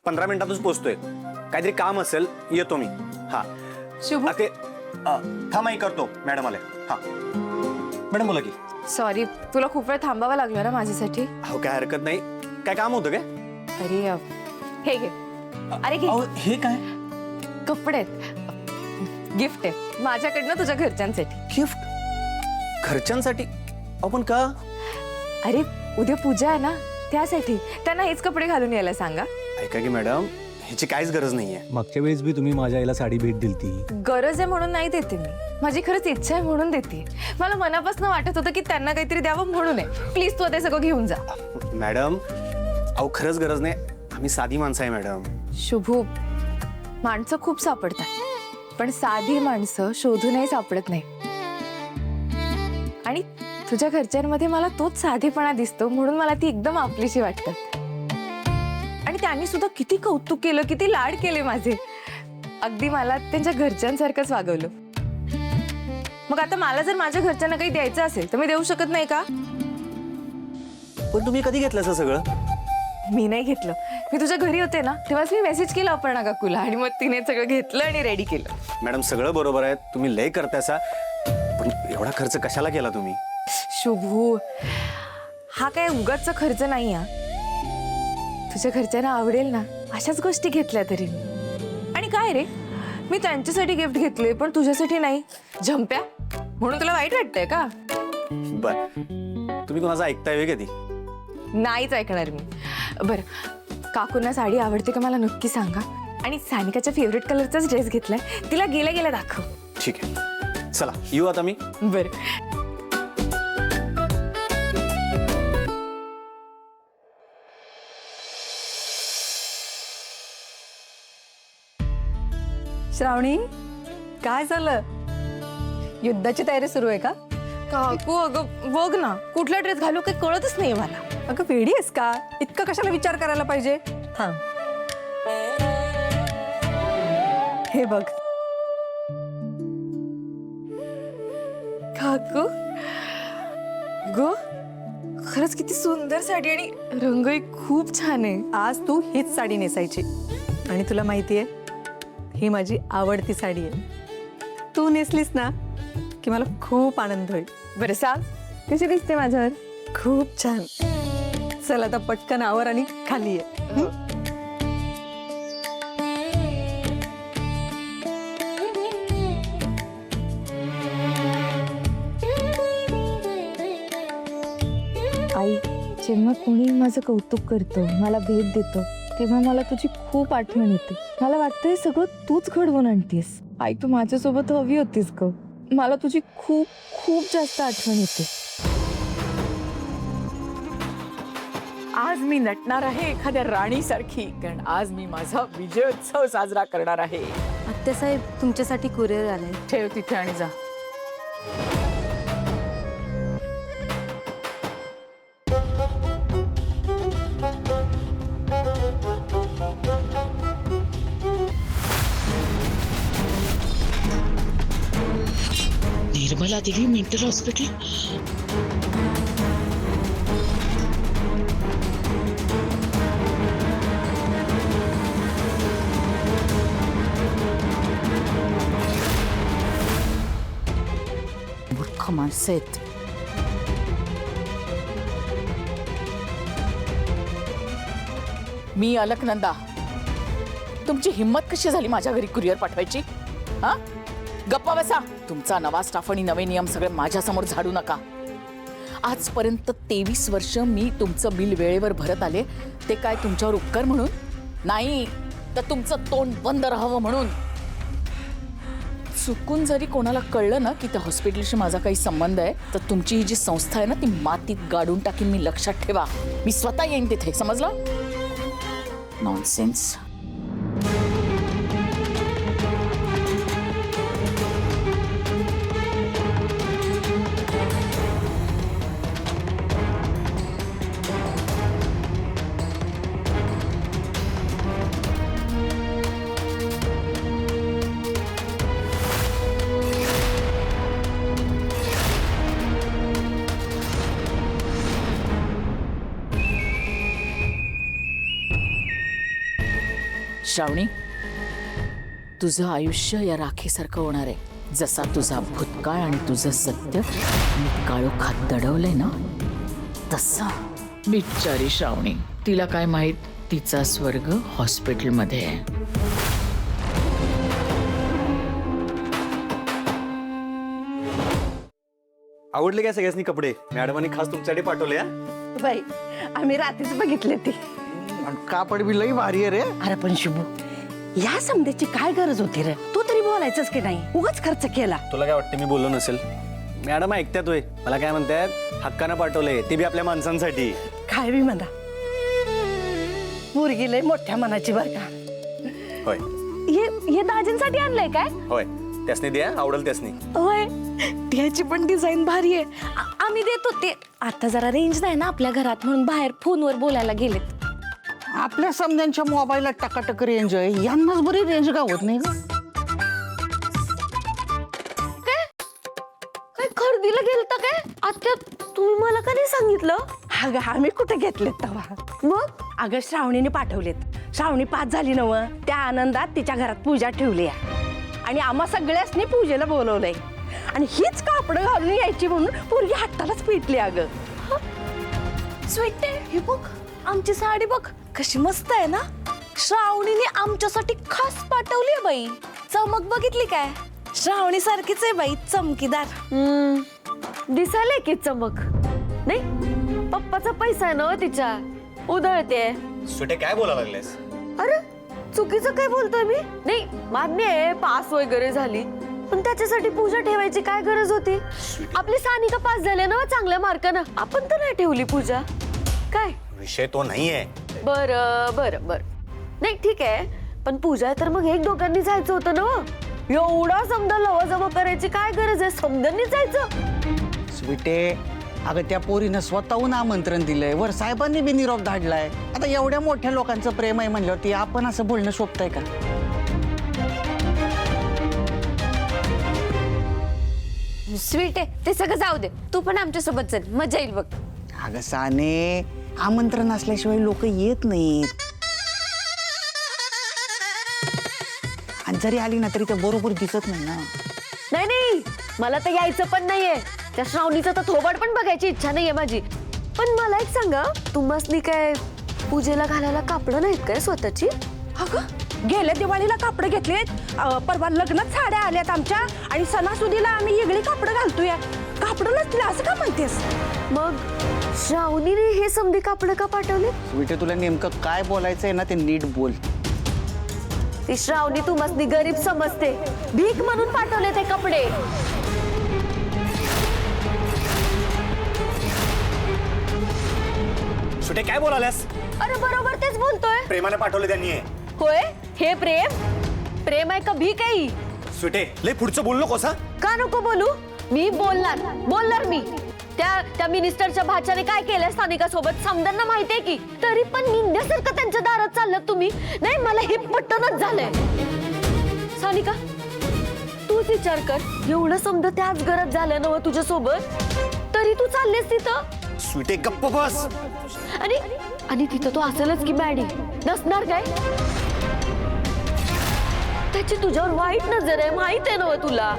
15 मिनिटातच पोहोचतोय. काहीतरी काम असेल, येतो मी. हा शुभ, ते थांबाई करतो. मॅडम आले. हा मॅडम बोला की. सॉरी, तुला खूप वेळ थांबावं लागलं ना माझ्यासाठी. हो काय हरकत नाही. काय काम होतं काय? अरे हे घे. अरे घे. हे काय? कपडे आहेत, गिफ्ट आहे माझ्याकडनं तुझ्या घरच्यांसाठी. गिफ्ट घरच्यांसाठी? आपण का? अरे उद्या पूजा आहे ना, त्यासाठी त्यांना हेच कपडे घालून यायला सांगा. ऐका की मॅडम, ह्याची काहीच गरज नाहीये. मागच्या वेळेस बी तुम्ही माझ्या आईला साडी भेट दिलती. गरज आहे म्हणून नाही देते मी, माझी खरंच इच्छा आहे म्हणून देते. मला मनापासून वाटत होतं की त्यांना काहीतरी द्यावं म्हणून आहे. प्लीज तू ते सगळं घेऊन जा. मॅडम अहो खरंच गरज नाही. आम्ही साधी माणसं आहे मॅडम. शुभू, माणसं खूप सापडतात पण साधी माणसं शोधूनही सापडत नाही. आणि तुझ्या घरच्यांमध्ये मला तोच साधेपणा दिसतो म्हणून मला ती एकदम आपलीशी वाटतात. आणि त्यांनी सुद्धा किती कौतुक केलं, किती लाड केले माझे. अगदी मला त्यांच्या घरच्यांसारखंच वागवलं. मग आता मला जर माझ्या घरच्यांना काही द्यायचं असेल तर मी देऊ शकत नाही का? पण तुम्ही कधी घेतलं असं सगळं? मी नाही घेतलं. मी तुझ्या घरी होते ना तेव्हाच मी मेसेज केला अपर्णा काकूला आणि मग तिने सगळं घेतलं आणि रेडी केलं. मॅडम सगळं बरोबर आहे, तुम्ही लय करतायसा, पण एवढा खर्च कशाला केला तुम्ही? शुभू, हा काय उगाचचा खर्च नाही. तुझ्या घरच्यांना आवडेल ना अशाच गोष्टी घेतल्या तरी. आणि काय रे, मी त्यांच्यासाठी गिफ्ट घेतले पण तुझ्यासाठी नाही. झंप्या म्हणून तुला वाईट वाटतंय का? बर, तुम्ही कोणाचं ऐकताय कधी? नाहीच ऐकणार मी. बरं, काकूंना साडी आवडते का मला नक्की सांगा. आणि सानिकाच्या फेवरेट कलरचाच ड्रेस घेतलाय, तिला गेल्या गेल्या दाखव. ठीक आहे, चला येऊ आता मी. बरं. श्रावणी, काय झालं? युद्धाची तयारी सुरू आहे का? काकू अगं बघ ना, कुठला ड्रेस घालू काही कळतच नाही मला. अगं वेडी आहेस का? इतकं कशाला विचार करायला पाहिजे? थांब, हे बघ. काकू गो, खरंच किती सुंदर साडी आणि रंगही खूप छान आहे. आज तू हीच साडी नेसायची. आणि तुला माहितीये, ही माझी आवडती साडी आहे. तू नेसलीस ना की मला खूप आनंद होईल. बरं सांग, कशी दिसते माझ्यावर? खूप छान. चल आता पटकन आवर आणि खाली ये. आई, जेव्हा कोणी माझं कौतुक करतं, मला भेट देतं, तेव्हा मला तुझी खूप आठवण येते. मला वाटतं हे सगळं तूच घडवून आणतेस. आई, तू माझ्यासोबत हवी होतीस ग. मला तुझी खूप खूप जास्त आठवण येते. आज मी नटणार आहे एखाद्या राणीसारखी, कारण आज मी माझा विजयोत्सव साजरा करणार आहे. आत्यासाहेब, तुमच्यासाठी कुरिअर आलाय. ठेव तिथे आणि जा. Nirmala Devi mental hospital. मूर्ख माणसं आहेत. मी अलकनंदा. तुमची हिम्मत कशी झाली माझ्या घरी कुरिअर पाठवायची? हा, गप्पा बसा. तुमचा नवा स्टाफ आणि नवे नियम सगळे माझ्यासमोर झाडू नका. आजपर्यंत 23 वर्ष मी तुमचं बिल वेळेवर भरत आले. ते काय तुमच्यावर उपकार म्हणून नाही, तर तुमचं तोंड बंद राहावं म्हणून. चुकून जरी कोणाला कळलं ना की त्या हॉस्पिटलशी माझा काही संबंध आहे, तर तुमची ही जी संस्था आहे ना ती मातीत गाडून टाकीन मी. लक्षात ठेवा, मी स्वतः येईन तिथे. समजलं? नॉनसेन्स. श्रावणी, तुझं आयुष्य या राखीसारखं होणार आहे. जसा तुझा भूतकाळ आणि तुझं सत्य मी काळोखात दडवलंय ना, तसं. बिचारी श्रावणी, तिला काय माहित, तिचा स्वर्ग हॉस्पिटलमध्ये आहे. आवडले काय सगळ्यांनी कपडे? मॅडमांनी खास तुमच्यासाठी पाठवले हा? बाई आम्ही रात्रीच बघितले ते. कापड बी लई भारी आहे रे. अरे पण शिबू, या समध्याची काय गरज होती रे? तू तरी बोलायचंच की नाही, उगाच खर्च केला. तुला काय वाटतं मी बोललो नसेल? मॅडम ऐकत्यात होय, मला काय म्हणतात, हक्कानं पाठवले, ते बी आपल्या माणसांसाठी. काय बी म्हणा, मुलगी लय मोठ्या मनाची बरं का. होय हे दाजींसाठी आणलंय काय? होय, त्यासनी द्या, आवडेल त्यासनी. होय, त्याची पण डिझाईन भारी आहे. आम्ही देतो ते. आता जरा रेंज नाही ना आपल्या घरात, म्हणून बाहेर फोनवर बोलायला गेलेत. आपल्या समध्यांच्या मोबाईलला टकाटक रेंज आहे, यांनाच बरी रेंज गावत नाही ग. काय खरेदीला गेलता काय? आत्या तुम्ही मला का नाही सांगितलं? अगं आम्ही कुठे घेतलेत तेव्हा? मग अगं श्रावणीने पाठवलेत. श्रावणी 5 झाली नव, त्या आनंदात तिच्या घरात पूजा ठेवली आहे आणि आम्हा सगळ्यासनी पूजेला बोलवलंय. आणि हीच कापडं घालून यायची म्हणून पोरगी हट्टालाच पेटली. अगं स्वीट, हे बघ आमची साडी बघ कशी मस्त आहे ना. श्रावणीने आमच्यासाठी खास पाठवली आहे बाई. चमक बघितली काय? श्रावणी सारखीच आहे बाई, चमकीदार. दिसायला की चमक नाही. पप्पाचा पैसा आहे ना तिच्या, उधळते. सुटे काय बोलायला लागलेस? अरे चुकीचं काय बोलतोय मी? नाही मान्य आहे, पास वगैरे झाली, पण त्याच्यासाठी पूजा ठेवायची काय गरज होती? आपली सानिका पास झाले ना चांगल्या मार्कानं, आपण तर नाही ठेवली पूजा. काय विषय तो नाहीये. बर बर बर, नाही ठीक आहे, पण पूजा तर मग एक दोघांनी जायचं होतं ना. एवढा समजा लवाजमा करायची काय गरज आहे? समजांनी जायचं. स्वीटे, अगं त्या पोरीनं स्वतःहून आमंत्रण दिलंय, वर साहेबांनी बी निरोप धाडलाय. आता एवढ्या मोठ्या लोकांचं प्रेम आहे म्हणल्यावरती आपण असं बोलणं शोभतंय का? स्वीट आहे ते सगळं जाऊ दे, तू पण आमच्या सोबत चल, मजा येईल बघ. अगं साने, आमंत्रण असल्याशिवाय लोक येत नाहीत. आणि जरी आली ना तरी ते बरोबर दिसत नाही ना. नाही नाही, मला तर यायचं पण नाहीये. त्या श्रावणीचं तर थोबाड पण बघायची इच्छा नाहीये माझी. पण मला एक सांगा, तुम्हासनी काय पूजेला घालायला कापडं नाहीत काय स्वतःची? अगं गेल्या दिवाळीला कापडं घेतलेत, परवा लग्नात साड्या आल्यात आमच्या, आणि सणासुदीला आम्ही वेगळी कापडं घालतोय. कापडं नसतील असं का म्हणतेस? मग श्रावणीने हे समधी कापडं का पाठवले? स्वीटे, तुला नेमकं काय बोलायचंय ना ते नीट बोल. ती श्रावणी तुम्हासनी गरीब समजते, भीक म्हणून पाठवले ते कपडे. सुटे काय बोलाल्यास? अरे बरोबर तेच बोलतोय. प्रेमाने पाठवले त्यांनी. होय, हे प्रेम? प्रेम आहे का भीक आहे? सुटे लय पुढचं बोललो कोसा? का नको बोलू? मी बोलणार मी. त्या मिनिस्टरच्या भाच्याने काय केलंय स्थानिका सोबत समजांना माहितीये की, तरी पण निंद्यासारखं त्यांच्या दारात चाललं तुम्ही. नाही, मला हे पटनच झालंय. सानिका, तूच विचार कर, एवढं समजा त्याच घरात झालं ना तुझ्या सोबत, तरी तू चाललेस तिथं. सुटे गप्प बस. आणि तिथं तो असेलच की मॅडी, नसणार काय? त्याची तुझ्यावर वाईट नजर आहे, माहित आहे ना तुला.